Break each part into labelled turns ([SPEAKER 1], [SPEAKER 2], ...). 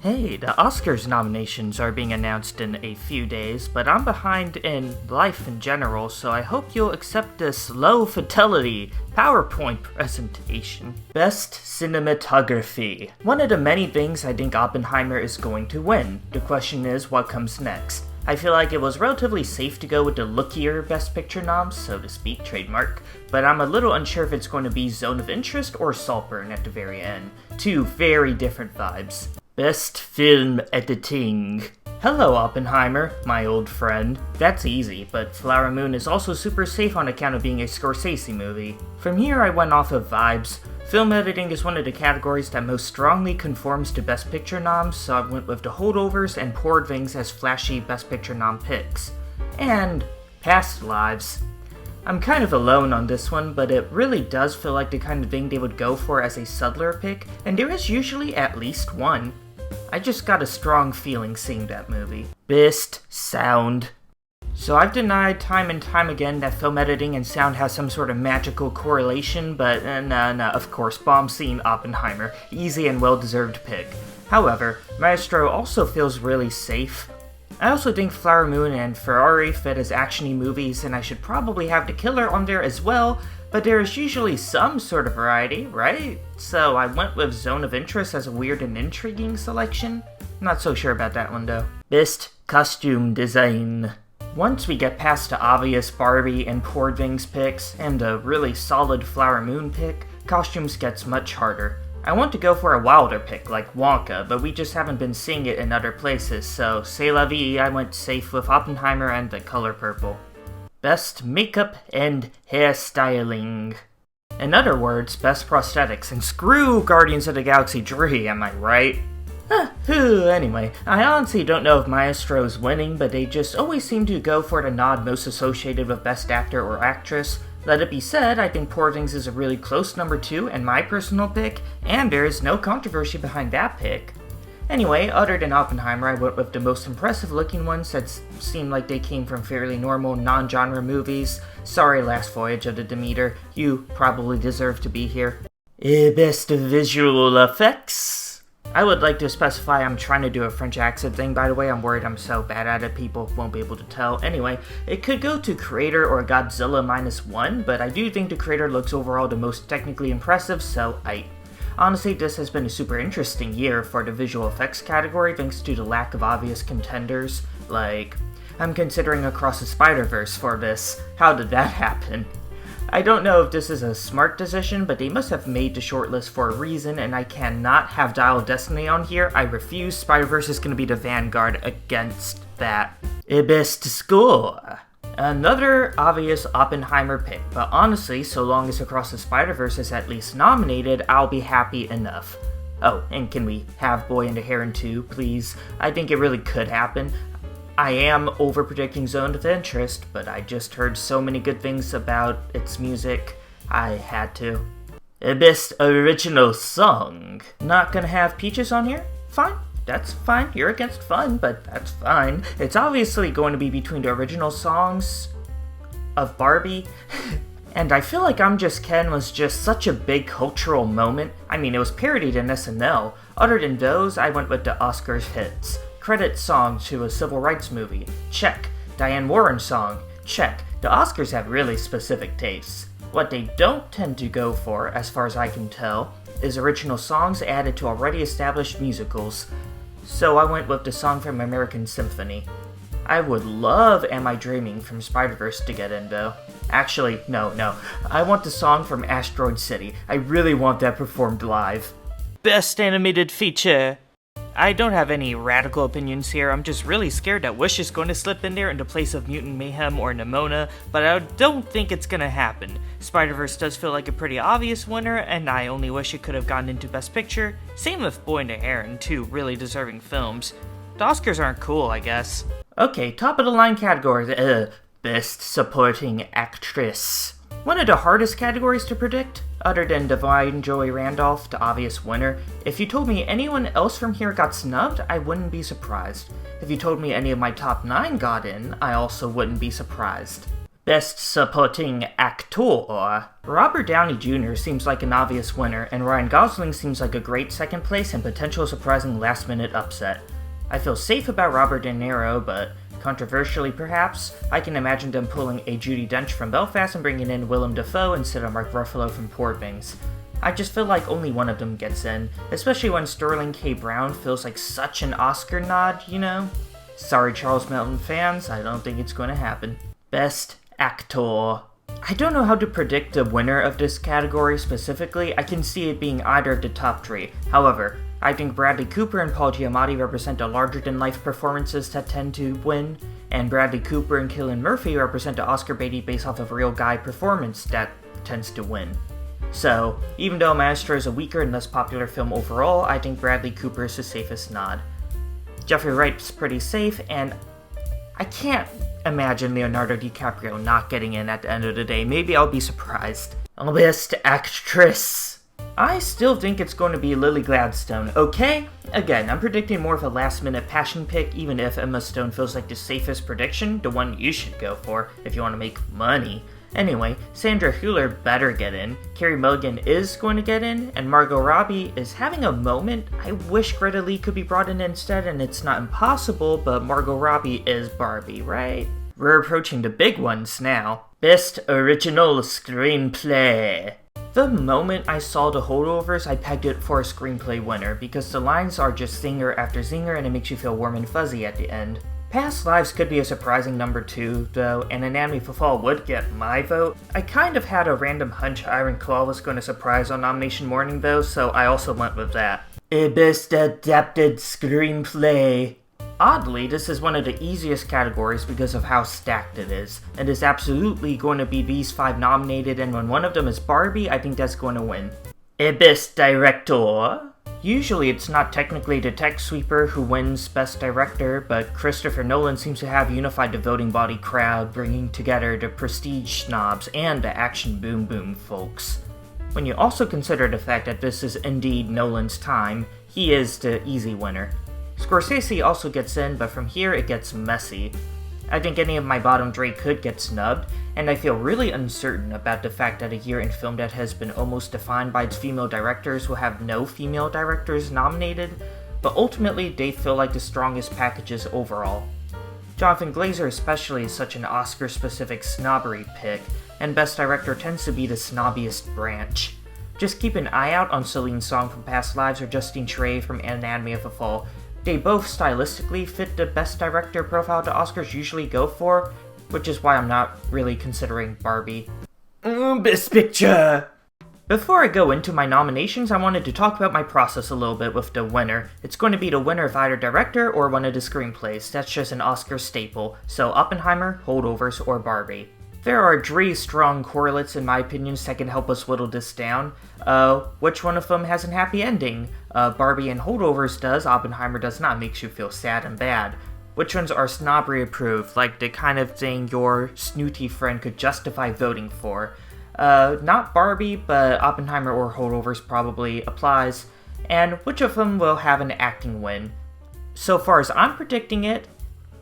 [SPEAKER 1] Hey, the Oscars nominations are being announced in a few days, but I'm behind in life in general, so I hope you'll accept this low fidelity PowerPoint presentation. Best Cinematography. One of the many things I think Oppenheimer is going to win. The question is, what comes next? I feel like it was relatively safe to go with the lookier Best Picture noms, so to speak, trademark, but I'm a little unsure if it's going to be Zone of Interest or Saltburn at the very end. Two very different vibes. Best Film Editing. Hello Oppenheimer, my old friend. That's easy, but Flower Moon is also super safe on account of being a Scorsese movie. From here I went off of vibes. Film editing is one of the categories that most strongly conforms to Best Picture noms, so I went with The Holdovers and Poor Things as flashy Best Picture nom picks. And Past Lives. I'm kind of alone on this one, but it really does feel like the kind of thing they would go for as a subtler pick, and there is usually at least one. I just got a strong feeling seeing that movie. Best Sound. So I've denied time and time again that film editing and sound has some sort of magical correlation, but nah, of course, bomb scene Oppenheimer. Easy and well-deserved pick. However, Maestro also feels really safe. I also think Flower Moon and Ferrari fit as action-y movies, and I should probably have The Killer on there as well, but there is usually some sort of variety, right? So I went with Zone of Interest as a weird and intriguing selection. Not so sure about that one though. Best Costume Design. Once we get past the obvious Barbie and Poor Things picks, and a really solid Flower Moon pick, costumes gets much harder. I want to go for a wilder pick like Wonka, but we just haven't been seeing it in other places, so c'est la vie, I went safe with Oppenheimer and The Color Purple. Best Makeup and Hairstyling. In other words, Best Prosthetics, and screw Guardians of the Galaxy 3, am I right? Anyway, I honestly don't know if Maestro's winning, but they just always seem to go for the nod most associated with Best Actor or Actress. Let it be said, I think Poor Things is a really close number 2 and my personal pick, and there is no controversy behind that pick. Anyway, other than Oppenheimer, I went with the most impressive looking ones that seemed like they came from fairly normal, non-genre movies. Sorry, Last Voyage of the Demeter, you probably deserve to be here. Best Visual Effects. I would like to specify I'm trying to do a French accent thing, by the way. I'm worried I'm so bad at it, people won't be able to tell. Anyway, it could go to Creator or Godzilla -1, but I do think the Creator looks overall the most technically impressive, so honestly, this has been a super interesting year for the visual effects category thanks to the lack of obvious contenders. Like, I'm considering Across the Spider-Verse for this. How did that happen? I don't know if this is a smart decision, but they must have made the shortlist for a reason, and I cannot have Dial of Destiny on here. I refuse. Spider-Verse is going to be the vanguard against that. Best Score. Another obvious Oppenheimer pick, but honestly, so long as Across the Spider-Verse is at least nominated, I'll be happy enough. Oh, and can we have Boy and the Heron too, please? I think it really could happen. I am over-predicting Zone of Interest, but I just heard so many good things about its music, I had to. Best Original Song. Not gonna have Peaches on here? Fine. That's fine. You're against fun, but that's fine. It's obviously going to be between the original songs of Barbie. And I feel like I'm Just Ken was just such a big cultural moment. I mean, it was parodied in SNL. Other than those, I went with the Oscars hits. Credit song to a civil rights movie. Check. Diane Warren song. Check. The Oscars have really specific tastes. What they don't tend to go for, as far as I can tell, is original songs added to already established musicals. So I went with the song from American Symphony. I would love Am I Dreaming from Spider-Verse to get in though. Actually, no. I want the song from Asteroid City. I really want that performed live. Best Animated Feature. I don't have any radical opinions here, I'm just really scared that Wish is going to slip in there in the place of Mutant Mayhem or Nimona, but I don't think it's gonna happen. Spider-Verse does feel like a pretty obvious winner, and I only wish it could have gotten into Best Picture. Same with Boy and the Heron, two really deserving films. The Oscars aren't cool, I guess. Okay, top of the line categories. Best Supporting Actress. One of the hardest categories to predict, other than Divine Joy Randolph, the obvious winner. If you told me anyone else from here got snubbed, I wouldn't be surprised. If you told me any of my top 9 got in, I also wouldn't be surprised. Best Supporting Actor. Robert Downey Jr. seems like an obvious winner, and Ryan Gosling seems like a great second place and potential surprising last-minute upset. I feel safe about Robert De Niro, but controversially perhaps, I can imagine them pulling a Judi Dench from Belfast and bringing in Willem Dafoe instead of Mark Ruffalo from Poor Things. I just feel like only one of them gets in, especially when Sterling K. Brown feels like such an Oscar nod, you know? Sorry Charles Melton fans, I don't think it's going to happen. Best Actor. I don't know how to predict the winner of this category specifically. I can see it being either of the top three. However, I think Bradley Cooper and Paul Giamatti represent the larger-than-life performances that tend to win, and Bradley Cooper and Cillian Murphy represent the Oscar baity based off of real guy performance that tends to win. So, even though Maestro is a weaker and less popular film overall, I think Bradley Cooper is the safest nod. Jeffrey Wright's pretty safe, and I can't imagine Leonardo DiCaprio not getting in at the end of the day. Maybe I'll be surprised. Best Actress. I still think it's going to be Lily Gladstone, okay? Again, I'm predicting more of a last-minute passion pick, even if Emma Stone feels like the safest prediction, the one you should go for if you want to make money. Anyway, Sandra Hüller better get in, Carey Mulligan is going to get in, and Margot Robbie is having a moment. I wish Greta Lee could be brought in instead, and it's not impossible, but Margot Robbie is Barbie, right? We're approaching the big ones now. Best Original Screenplay. The moment I saw The Holdovers, I pegged it for a screenplay winner, because the lines are just zinger after zinger and it makes you feel warm and fuzzy at the end. Past Lives could be a surprising number 2, though, and Anatomy of a Fall would get my vote. I kind of had a random hunch Iron Claw was going to surprise on nomination morning, though, so I also went with that. Best Adapted Screenplay. Oddly, this is one of the easiest categories because of how stacked it is. It is absolutely going to be these 5 nominated, and when one of them is Barbie, I think that's going to win. Best Director. Usually it's not technically the tech sweeper who wins Best Director, but Christopher Nolan seems to have unified the voting body crowd, bringing together the prestige snobs and the action boom boom folks. When you also consider the fact that this is indeed Nolan's time, he is the easy winner. Scorsese also gets in, but from here it gets messy. I think any of my bottom 3 could get snubbed, and I feel really uncertain about the fact that a year in film that has been almost defined by its female directors will have no female directors nominated, but ultimately they feel like the strongest packages overall. Jonathan Glazer especially is such an Oscar-specific snobbery pick, and Best Director tends to be the snobbiest branch. Just keep an eye out on Celine Song from Past Lives or Justine Triet from Anatomy of a Fall. They both stylistically fit the Best Director profile the Oscars usually go for, which is why I'm not really considering Barbie. Best Picture! Before I go into my nominations, I wanted to talk about my process a little bit with the winner. It's going to be the winner of either director or one of the screenplays. That's just an Oscar staple, so Oppenheimer, Holdovers, or Barbie. There are 3 strong correlates in my opinions that can help us whittle this down. Which one of them has a happy ending? Barbie and Holdovers does, Oppenheimer does not, makes you feel sad and bad. Which ones are snobbery approved, like the kind of thing your snooty friend could justify voting for? Not Barbie, but Oppenheimer or Holdovers probably applies. And which of them will have an acting win? So far as I'm predicting it,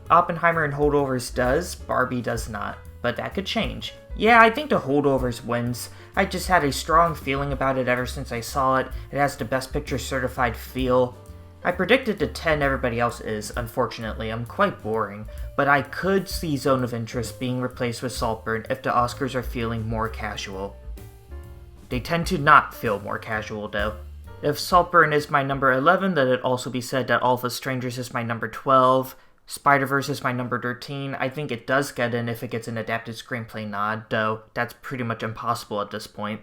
[SPEAKER 1] Oppenheimer and Holdovers does, Barbie does not. But that could change. Yeah, I think the Holdovers wins. I just had a strong feeling about it ever since I saw it. It has the Best Picture certified feel. I predicted the 10 everybody else is, unfortunately. I'm quite boring. But I could see Zone of Interest being replaced with Saltburn if the Oscars are feeling more casual. They tend to not feel more casual, though. If Saltburn is my number 11, then it'd also be said that All of Us Strangers is my number 12. Spider-Verse is my number 13. I think it does get in if it gets an adapted screenplay nod, though that's pretty much impossible at this point.